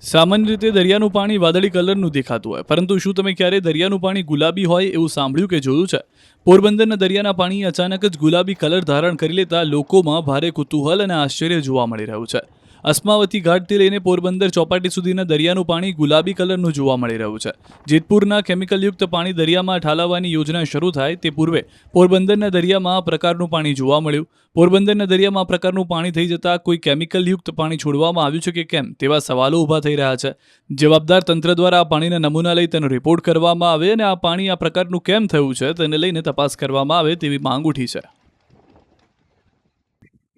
સામાન્ય રીતે દરિયાનું પાણી વાદળી કલરનું દેખાતું હોય, પરંતુ શું તમે ક્યારે દરિયાનું પાણી ગુલાબી હોય એવું સાંભળ્યું કે જોયું છે? પોરબંદરના દરિયાના પાણી અચાનક જ ગુલાબી કલર ધારણ કરી લેતા લોકોમાં ભારે કુતૂહલ અને આશ્ચર્ય જોવા મળી રહ્યું છે. અસ્માવતી ઘાટથી લઈને પોરબંદર ચોપાટી સુધીના દરિયાનું પાણી ગુલાબી કલરનું જોવા મળી રહ્યું છે. જેતપુરના કેમિકલયુક્ત પાણી દરિયામાં ઠાલવવાની યોજના શરૂ થાય તે પૂર્વે પોરબંદરના દરિયામાં આ પ્રકારનું પાણી જોવા મળ્યું. પોરબંદરના દરિયામાં આ પ્રકારનું પાણી થઈ જતા કોઈ કેમિકલયુક્ત પાણી છોડવામાં આવ્યું છે કે કેમ તેવા સવાલો ઊભા થઈ રહ્યા છે. જવાબદાર તંત્ર દ્વારા આ પાણીના નમૂના લઈ તેનો રિપોર્ટ કરવામાં આવે અને આ પાણી આ પ્રકારનું કેમ થયું છે તેને લઈને તપાસ કરવામાં આવે તેવી માંગ ઉઠી છે.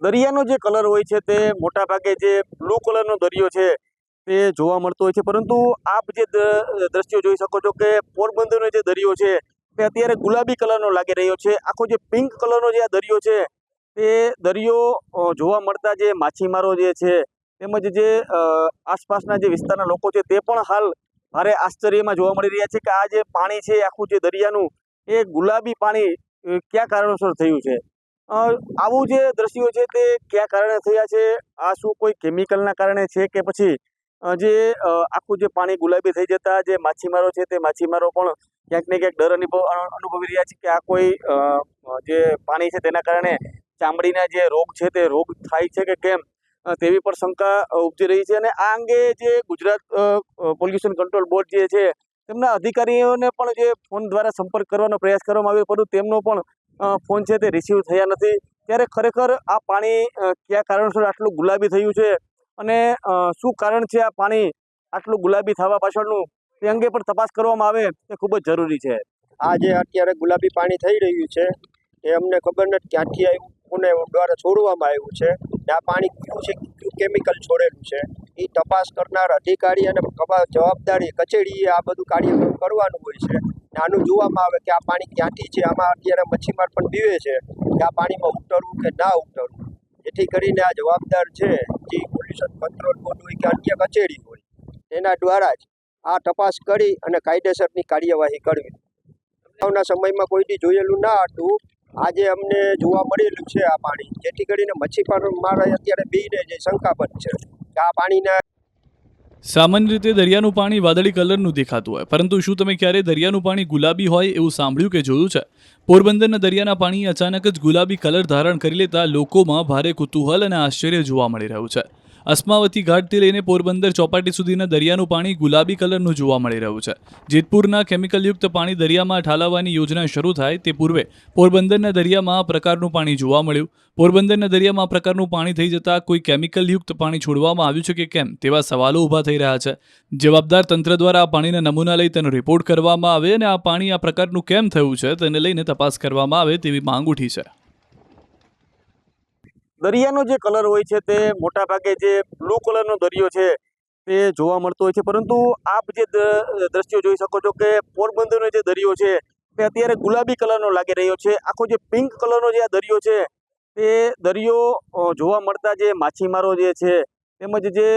દરિયાનો જે કલર હોય છે તે મોટા ભાગે જે બ્લુ કલરનો દરિયો છે તે જોવા મળતો હોય છે, પરંતુ આપ જે દ્રશ્યો જોઈ શકો છો કે પોરબંદરનો જે દરિયો છે તે અત્યારે ગુલાબી કલરનો લાગી રહ્યો છે. આખો જે પિંક કલરનો જે આ દરિયો છે તે દરિયો જોવા મળતા જે માછીમારો જે છે તેમજ જે આસપાસના જે વિસ્તારના લોકો છે તે પણ હાલ ભારે આશ્ચર્યમાં જોવા મળી રહ્યા છે કે આ જે પાણી છે આખું જે દરિયાનું એ ગુલાબી પાણી કયા કારણોસર થયું છે. આવું જે દ્રશ્યો છે તે કયા કારણે થયા છે, આ શું કોઈ કેમિકલના કારણે છે કે પછી જે આખું જે પાણી ગુલાબી થઈ જતા જે માછીમારો છે તે માછીમારો પણ ક્યાંક ને ક્યાંક ડર અનુભવી રહ્યા છે કે આ કોઈ જે પાણી છે તેના કારણે ચામડીના જે રોગ છે તે રોગ થાય છે કે કેમ તેવી પણ શંકા ઉપજી રહી છે. અને આ અંગે જે ગુજરાત પોલ્યુશન કંટ્રોલ બોર્ડ જે છે તેમના અધિકારીઓને પણ જે ફોન દ્વારા સંપર્ક કરવાનો પ્રયાસ કરવામાં આવ્યો, પરંતુ તેમનો પણ ફોન છે તે રિસીવ થયા નથી. ત્યારે ખરેખર આ પાણી કયા કારણસર આટલું ગુલાબી થયું છે અને શું કારણ છે આ પાણી આટલું ગુલાબી થવા પાછળનું તે અંગે પણ તપાસ કરવામાં આવે તે ખૂબ જ જરૂરી છે. આ જે અત્યારે ગુલાબી પાણી થઈ રહ્યું છે એ અમને ખબર નથી ક્યાંથી આવ્યું, કોને દ્વારા છોડવામાં આવ્યું છે ને આ પાણી કયું છે, કયું કેમિકલ છોડેલું છે એ તપાસ કરનાર અધિકારી અને જવાબદારી કચેરીએ આ બધું કાર્ય કરવાનું હોય છે. આનું જોવામાં આવે કે આ પાણી ક્યાંથી છે. આમાં અત્યારે મચ્છીમાર પણ બીવે છે કે આ પાણીમાં ઉતરવું કે ના ઉતરવું, જેથી કરીને આ જવાબદાર છે જે પોલ્યુશન કંટ્રોલ બોર્ડ હોય કે અન્ય કચેરી હોય તેના દ્વારા જ આ તપાસ કરી અને કાયદેસરની કાર્યવાહી કરવી. આવના સમયમાં કોઈથી જોયેલું ના હતું, આજે અમને જોવા મળેલું છે આ પાણી, જેથી કરીને મચ્છીમારો અત્યારે બીને જે શંકાબદ્ધ છે કે આ પાણીના સામાન્ય રીતે દરિયાનું પાણી વાદળી કલરનું દેખાતું હોય, પરંતુ શું તમે ક્યારે દરિયાનું પાણી ગુલાબી હોય એવું સાંભળ્યું કે જોયું છે? પોરબંદરના દરિયાના પાણી અચાનક જ ગુલાબી કલર ધારણ કરી લેતા લોકોમાં ભારે કુતૂહલ અને આશ્ચર્ય જોવા મળી રહ્યું છે. અસ્માવતી ઘાટથી લઈને પોરબંદર ચોપાટી સુધીના દરિયાનું પાણી ગુલાબી કલરનું જોવા મળી રહ્યું છે. જેતપુરના કેમિકલયુક્ત પાણી દરિયામાં ઠાલવવાની યોજના શરૂ થાય તે પૂર્વે પોરબંદરના દરિયામાં આ પ્રકારનું પાણી જોવા મળ્યું. પોરબંદરના દરિયામાં આ પ્રકારનું પાણી થઈ જતા કોઈ કેમિકલયુક્ત પાણી છોડવામાં આવ્યું છે કે કેમ તેવા સવાલો ઊભા થઈ રહ્યા છે. જવાબદાર તંત્ર દ્વારા આ પાણીના નમૂના લઈ તેનો રિપોર્ટ કરવામાં આવે અને આ પાણી આ પ્રકારનું કેમ થયું છે તેને લઈને તપાસ કરવામાં આવે તેવી માંગ ઉઠી છે. દરિયાનો જે કલર હોય છે તે મોટા ભાગે જે બ્લુ કલરનો દરિયો છે તે જોવા મળતો હોય છે, પરંતુ આપ જે દ્રશ્યો જોઈ શકો છો કે પોરબંદરનો જે દરિયો છે તે અત્યારે ગુલાબી કલરનો લાગી રહ્યો છે. આખો જે પિંક કલરનો જે આ દરિયો છે તે દરિયો જોવા મળતા જે માછીમારો જે છે તેમજ જે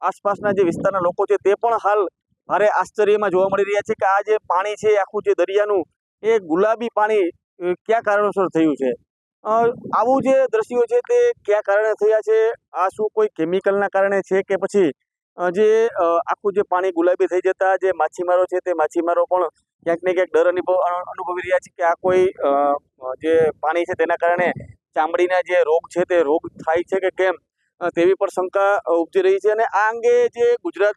આસપાસના જે વિસ્તારના લોકો છે તે પણ હાલ ભારે આશ્ચર્યમાં જોવા મળી રહ્યા છે કે આ જે પાણી છે આખું જે દરિયાનું એ ગુલાબી પાણી કયા કારણોસર થયું છે. આવું જે દ્રશ્યો છે તે કયા કારણે થયા છે, આ શું કોઈ કેમિકલના કારણે છે કે પછી જે આખું જે પાણી ગુલાબી થઈ જતા જે માછીમારો છે તે માછીમારો પણ ક્યાંક ને ક્યાંક ડર અનુભવી રહ્યા છે કે આ કોઈ જે પાણી છે તેના કારણે ચામડીના જે રોગ છે તે રોગ થાય છે કે કેમ તેવી પણ શંકા ઉપજી રહી છે. અને આ અંગે જે ગુજરાત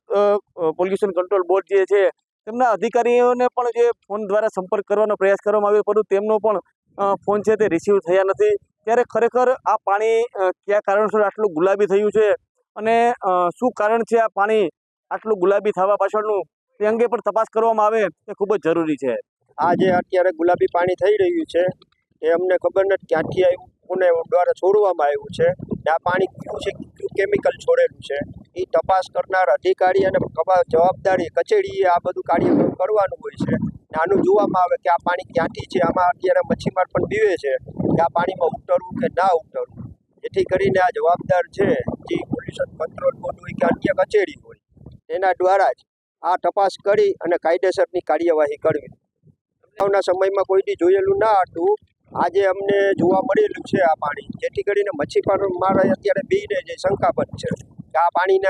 પોલ્યુશન કંટ્રોલ બોર્ડ જે છે તેમના અધિકારીઓને પણ જે ફોન દ્વારા સંપર્ક કરવાનો પ્રયાસ કરવામાં આવ્યો, પરંતુ તેમનો પણ ફોન છે તે રિસીવ થયા નથી. ત્યારે ખરેખર આ પાણી કયા કારણસર આટલું ગુલાબી થયું છે અને શું કારણ છે આ પાણી આટલું ગુલાબી થવા પાછળનું તે અંગે પણ તપાસ કરવામાં આવે તે ખૂબ જ જરૂરી છે. આ જે અત્યારે ગુલાબી પાણી થઈ રહ્યું છે એ અમને ખબર નથી ક્યાંથી આવ્યું, કોને દ્વારા છોડવામાં આવ્યું છે ને આ પાણી કયું છે, કયું કેમિકલ છોડેલું છે એ તપાસ કરનાર અધિકારી અને જવાબદારી કચેરીએ આ બધું કાર્ય કરવાનું હોય છે. આનું જોવામાં આવે કે આ પાણી ક્યાંથી છે. આમાં અત્યારે મચ્છીમાર પણ બીવે છે કે આ પાણીમાં ઉતરવું કે ના ઉતરવું, જેથી કરીને આ જવાબદાર છે જે પોલ્યુશન કંટ્રોલ બોર્ડ હોય કે અન્ય કચેરી હોય તેના દ્વારા જ આ તપાસ કરી અને કાયદેસરની કાર્યવાહી કરવી. આવના સમયમાં કોઈથી જોયેલું ના હતું, આજે અમને જોવા મળેલું છે આ પાણી, જેથી કરીને મચ્છીમારો અત્યારે બીને જે શંકાબદ્ધ છે કે આ પાણીના